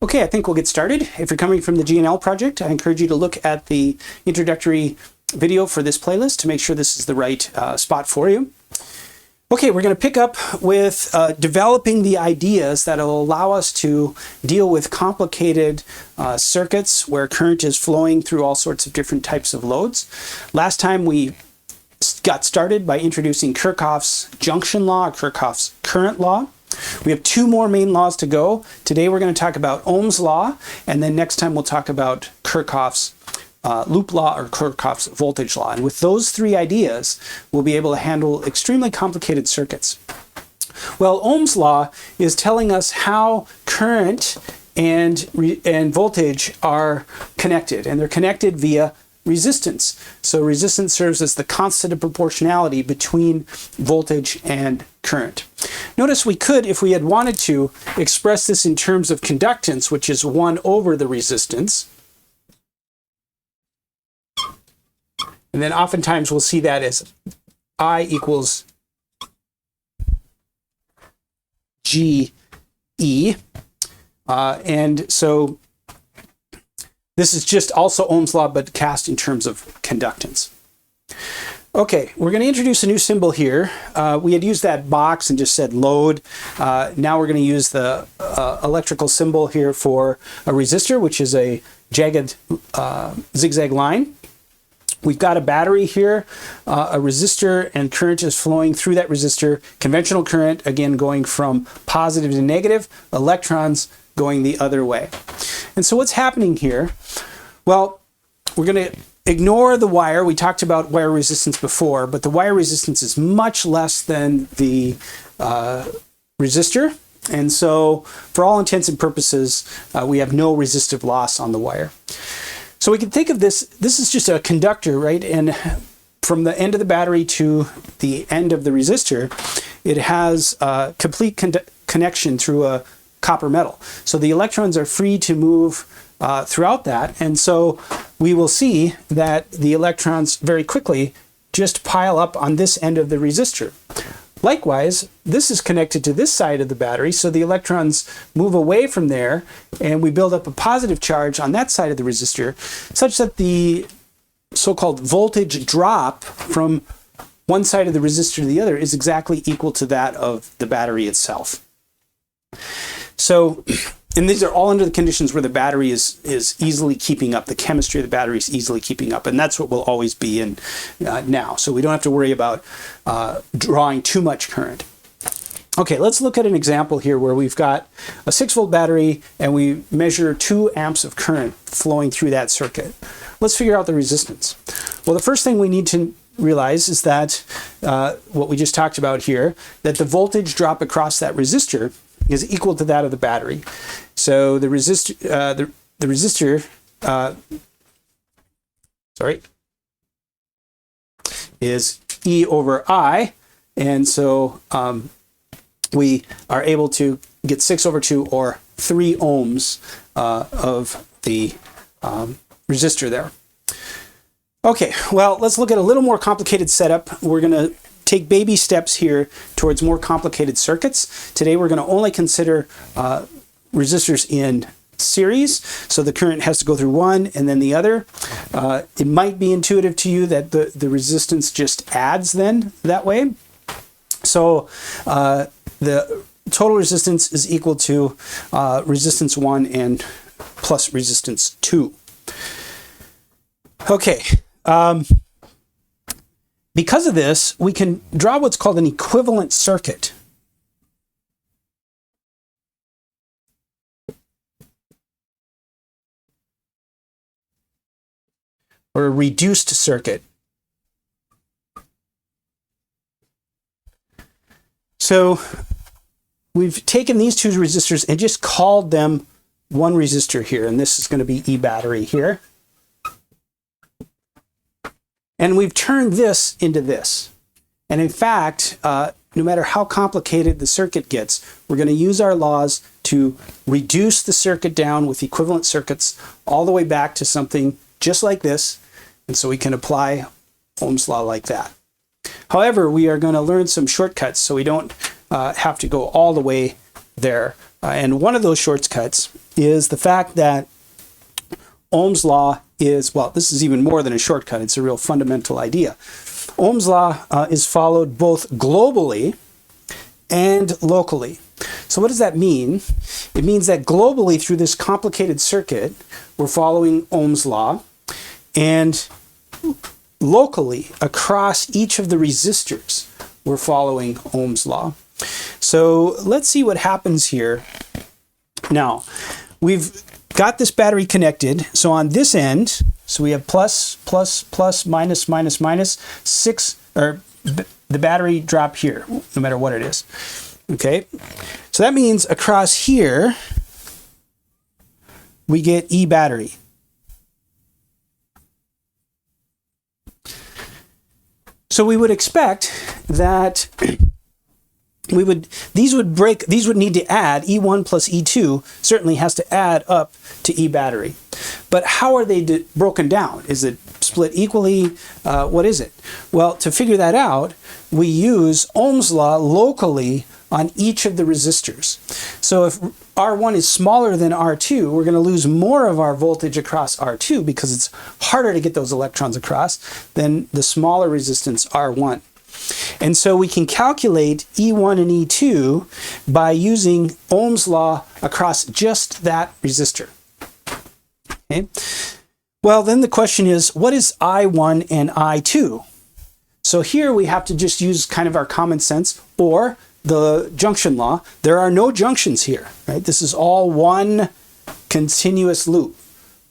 Okay, I think we'll get started. If you're coming from the GNL project, I encourage you to look at the introductory video for this playlist to make sure this is the right spot for you. Okay, we're going to pick up with developing the ideas that will allow us to deal with complicated circuits where current is flowing through all sorts of different types of loads. Last time we got started by introducing Kirchhoff's junction law, or Kirchhoff's current law. We have two more main laws to go. Today we're going to talk about Ohm's law, and then next time we'll talk about Kirchhoff's loop law or Kirchhoff's voltage law. And with those three ideas, we'll be able to handle extremely complicated circuits. Well, Ohm's law is telling us how current and voltage are connected, and they're connected via resistance. So resistance serves as the constant of proportionality between voltage and current. Notice we could, if we had wanted to, express this in terms of conductance, which is 1 over the resistance. And then oftentimes we'll see that as I equals GE. And so this is just also Ohm's law, but cast in terms of conductance. Okay, we're going to introduce a new symbol here. We had used that box and just said load. Now we're going to use the electrical symbol here for a resistor, which is a jagged zigzag line. We've got a battery here, a resistor, and current is flowing through that resistor. Conventional current, again, going from positive to negative, electrons going the other way. And so what's happening here? Well, we're going to ignore the wire. We talked about wire resistance before, but the wire resistance is much less than the resistor. And so for all intents and purposes, we have no resistive loss on the wire. So we can think of this is just a conductor, right? And from the end of the battery to the end of the resistor, it has a complete connection through a copper metal. So the electrons are free to move throughout that. And so we will see that the electrons very quickly just pile up on this end of the resistor. Likewise, this is connected to this side of the battery, so the electrons move away from there, and we build up a positive charge on that side of the resistor, such that the so-called voltage drop from one side of the resistor to the other is exactly equal to that of the battery itself. So, and these are all under the conditions where the battery is easily keeping up. The chemistry of the battery is easily keeping up, and that's what we'll always be in now. So we don't have to worry about drawing too much current. Okay, let's look at an example here where we've got a 6-volt battery and we measure 2 amps of current flowing through that circuit. Let's figure out the resistance. Well, the first thing we need to realize is that what we just talked about here, that the voltage drop across that resistor is equal to that of the battery. So the resistor, is E over I, and so we are able to get 6 over 2, or 3 ohms of the resistor there. Okay, well, let's look at a little more complicated setup. We're going to take baby steps here towards more complicated circuits. Today we're going to only consider resistors in series, so the current has to go through one and then the other. It might be intuitive to you that the resistance just adds then that way. So the total resistance is equal to resistance 1 and plus resistance 2. Okay. Because of this, we can draw what's called an equivalent circuit. Or a reduced circuit. So we've taken these two resistors and just called them one resistor here, and this is going to be E battery here. And we've turned this into this. And in fact, no matter how complicated the circuit gets, we're going to use our laws to reduce the circuit down with equivalent circuits all the way back to something just like this. And so we can apply Ohm's law like that. However, we are going to learn some shortcuts so we don't have to go all the way there. And one of those shortcuts is the fact that Ohm's law is, well, this is even more than a shortcut. It's a real fundamental idea. Ohm's law is followed both globally and locally. So what does that mean? It means that globally through this complicated circuit, we're following Ohm's law, and locally across each of the resistors, we're following Ohm's law. So let's see what happens here. Now, we've got this battery connected. So on this end, so we have plus, plus, plus, minus, minus, minus, 6, or the battery drop here, no matter what it is. Okay, so that means across here, we get E battery. So we would expect that these would need to add, E1 plus E2 certainly has to add up to E battery. But how are they broken down? Is it split equally? What is it? Well, to figure that out, we use Ohm's law locally on each of the resistors. So if R1 is smaller than R2, we're going to lose more of our voltage across R2 because it's harder to get those electrons across than the smaller resistance R1. And so we can calculate E1 and E2 by using Ohm's law across just that resistor. Okay. Well, then the question is, what is I1 and I2? So here we have to just use kind of our common sense or the junction law. There are no junctions here, right? This is all one continuous loop.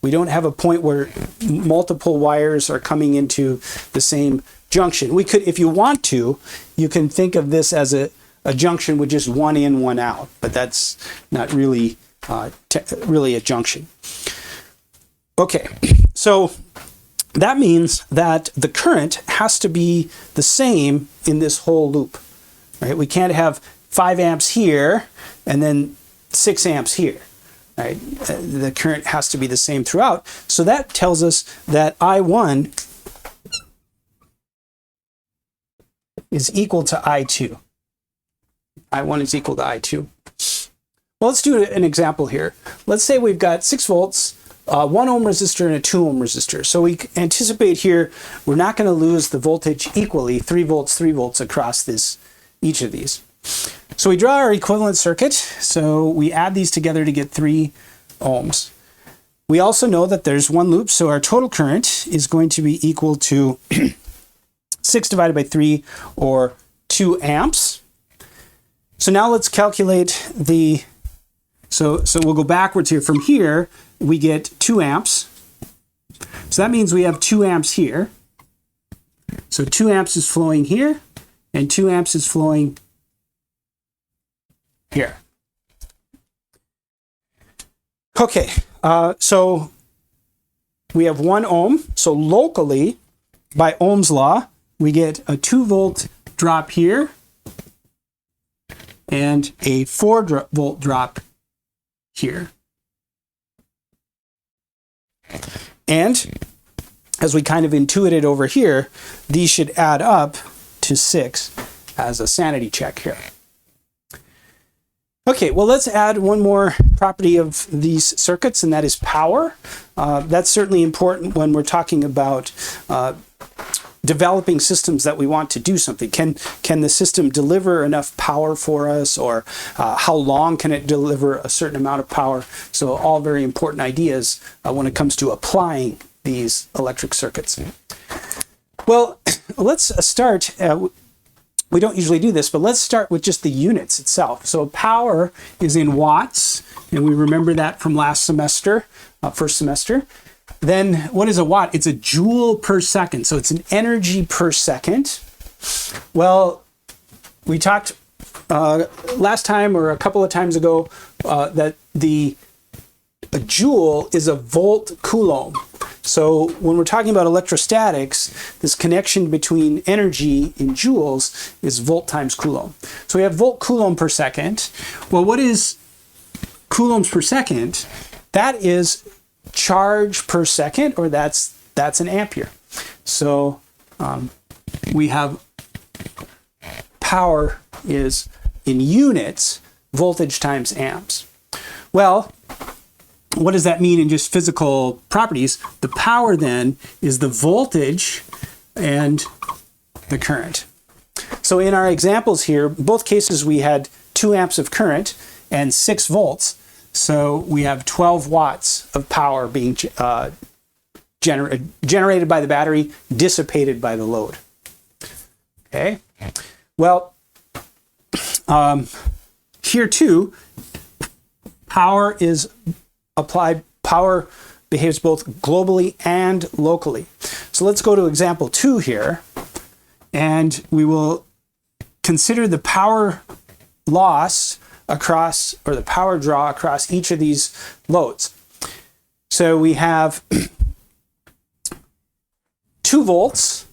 We don't have a point where multiple wires are coming into the same junction. We could, if you want to, you can think of this as a junction with just one in, one out, but that's not really really a junction. Okay, so that means that the current has to be the same in this whole loop, right? We can't have 5 amps here and then 6 amps here, right? The current has to be the same throughout. So that tells us that I1 is equal to I2. I1 is equal to I2. Well, let's do an example here. Let's say we've got 6 volts, 1 ohm resistor and a 2 ohm resistor. So we anticipate here we're not going to lose the voltage equally, 3 volts across each of these. So we draw our equivalent circuit. So we add these together to get 3 ohms. We also know that there's one loop, so our total current is going to be equal to 6 divided by 3, or 2 amps. So now let's calculate the, so we'll go backwards here. From here, we get 2 amps. So that means we have 2 amps here. So 2 amps is flowing here, and 2 amps is flowing here. Okay, so we have 1 ohm. So locally, by Ohm's law, we get a 2 volt drop here and a 4 volt drop here. And as we kind of intuited over here, these should add up to 6 as a sanity check here. Okay, well, let's add one more property of these circuits, and that is power. That's certainly important when we're talking about developing systems that we want to do something. Can the system deliver enough power for us, or how long can it deliver a certain amount of power? So all very important ideas when it comes to applying these electric circuits. Well, let's start. We don't usually do this, but let's start with just the units itself. So power is in watts, and we remember that from last semester, first semester. Then what is a watt? It's a joule per second. So it's an energy per second. Well, we talked last time or a couple of times ago that a joule is a volt coulomb. So when we're talking about electrostatics, this connection between energy in joules is volt times coulomb. So we have volt coulomb per second. Well, what is coulombs per second? That is charge per second, or that's an ampere. So we have power is in units, voltage times amps. Well, what does that mean in just physical properties? The power then is the voltage and the current. So in our examples here, both cases we had 2 amps of current and 6 volts. So we have 12 watts of power being generated by the battery, dissipated by the load. Okay. Well, here too, power is applied. Power behaves both globally and locally. So let's go to example 2 here, and we will consider the power loss across, or the power draw across each of these loads. So we have 2 volts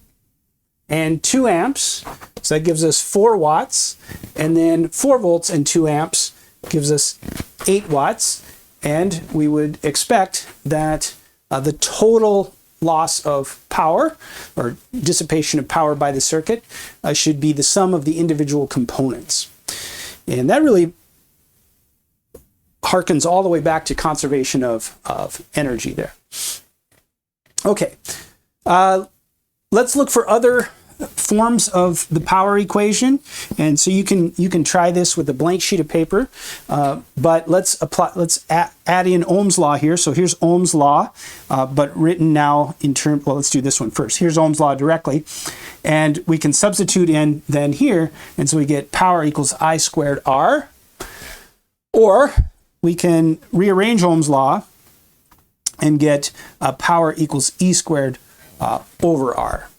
and 2 amps, so that gives us 4 watts, and then 4 volts and 2 amps gives us 8 watts, and we would expect that the total loss of power, or dissipation of power by the circuit, should be the sum of the individual components. And that really harkens all the way back to conservation of energy there. Okay, let's look for other forms of the power equation, and so you can try this with a blank sheet of paper, but let's add in Ohm's law here. So here's Ohm's law, but written now in terms, well, let's do this one first. Here's Ohm's law directly, and we can substitute in then here, and so we get power equals I squared R, or we can rearrange Ohm's law and get power equals E squared over R.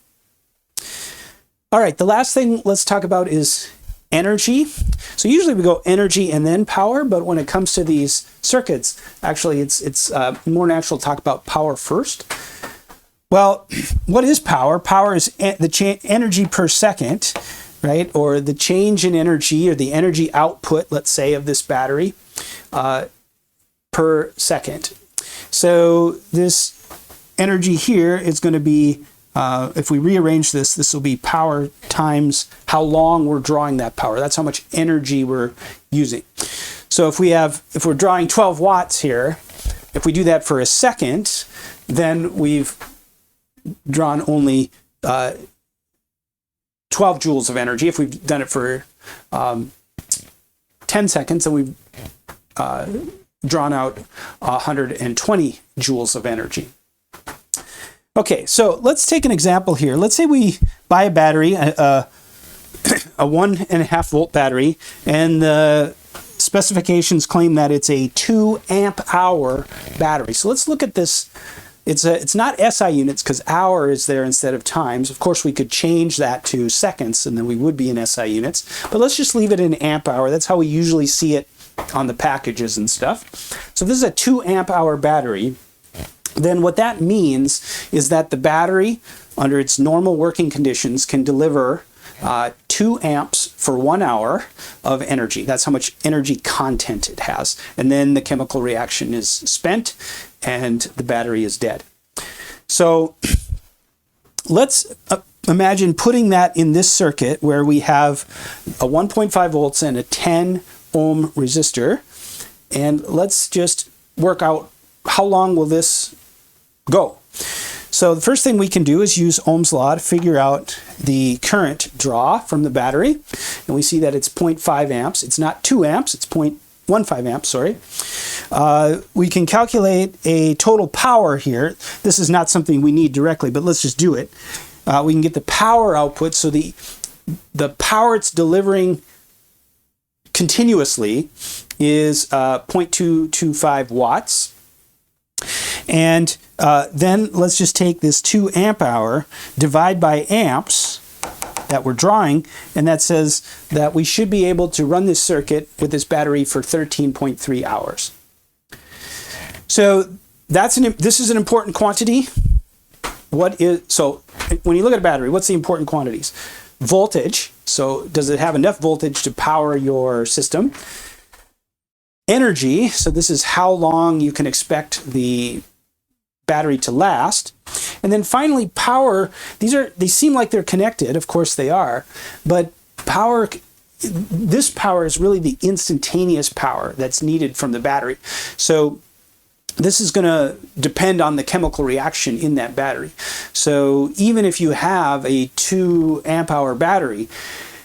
All right, the last thing let's talk about is energy. So usually we go energy and then power, but when it comes to these circuits, actually it's more natural to talk about power first. Well, what is power? Power is the energy per second, right? Or the change in energy, or the energy output, let's say, of this battery per second. So this energy here is going to be, if we rearrange this, this will be power times how long we're drawing that power. That's how much energy we're using. So if we're drawing 12 watts here, if we do that for a second, then we've drawn only 12 joules of energy. If we've done it for 10 seconds, then we've drawn out 120 joules of energy. Okay, so let's take an example here. Let's say we buy a battery, a 1.5 volt battery, and the specifications claim that it's a 2 amp hour battery. So let's look at this. It's not SI units because hour is there instead of times. Of course, we could change that to seconds, and then we would be in SI units. But let's just leave it in amp hour. That's how we usually see it on the packages and stuff. So this is a 2 amp hour battery. Then what that means is that the battery, under its normal working conditions, can deliver 2 amps for 1 hour of energy. That's how much energy content it has. And then the chemical reaction is spent and the battery is dead. So let's imagine putting that in this circuit where we have a 1.5 volts and a 10 ohm resistor. And let's just work out how long will this go. So the first thing we can do is use Ohm's law to figure out the current draw from the battery. And we see that it's 0.5 amps. It's not 2 amps, it's 0.15 amps, sorry. We can calculate a total power here. This is not something we need directly, but let's just do it. We can get the power output, so the power it's delivering continuously is 0.225 watts. And then let's just take this 2 amp hour, divide by amps that we're drawing, and that says that we should be able to run this circuit with this battery for 13.3 hours. So this is an important quantity. So when you look at a battery, what's the important quantities? Voltage. So does it have enough voltage to power your system? Energy. So this is how long you can expect the battery to last. And then finally, power. They seem like they're connected. Of course they are. But this power is really the instantaneous power that's needed from the battery. So this is going to depend on the chemical reaction in that battery. So even if you have a 2 amp hour battery,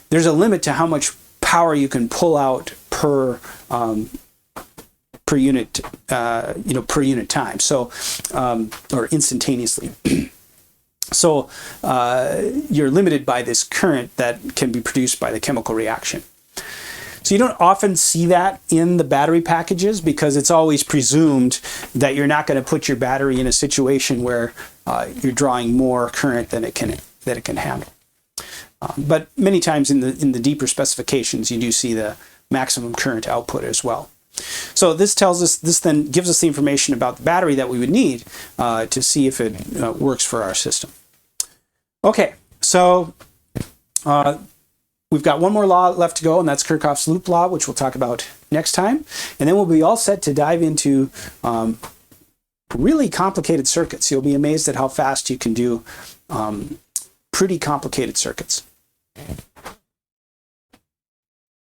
there's a limit to how much power you can pull out per unit, per unit time. So, or instantaneously. So you're limited by this current that can be produced by the chemical reaction. So you don't often see that in the battery packages because it's always presumed that you're not going to put your battery in a situation where you're drawing more current than it can handle. But many times in the deeper specifications, you do see the maximum current output as well. So this then gives us the information about the battery that we would need to see if it works for our system. Okay, so we've got one more law left to go, and that's Kirchhoff's loop law, which we'll talk about next time. And then we'll be all set to dive into really complicated circuits. You'll be amazed at how fast you can do pretty complicated circuits.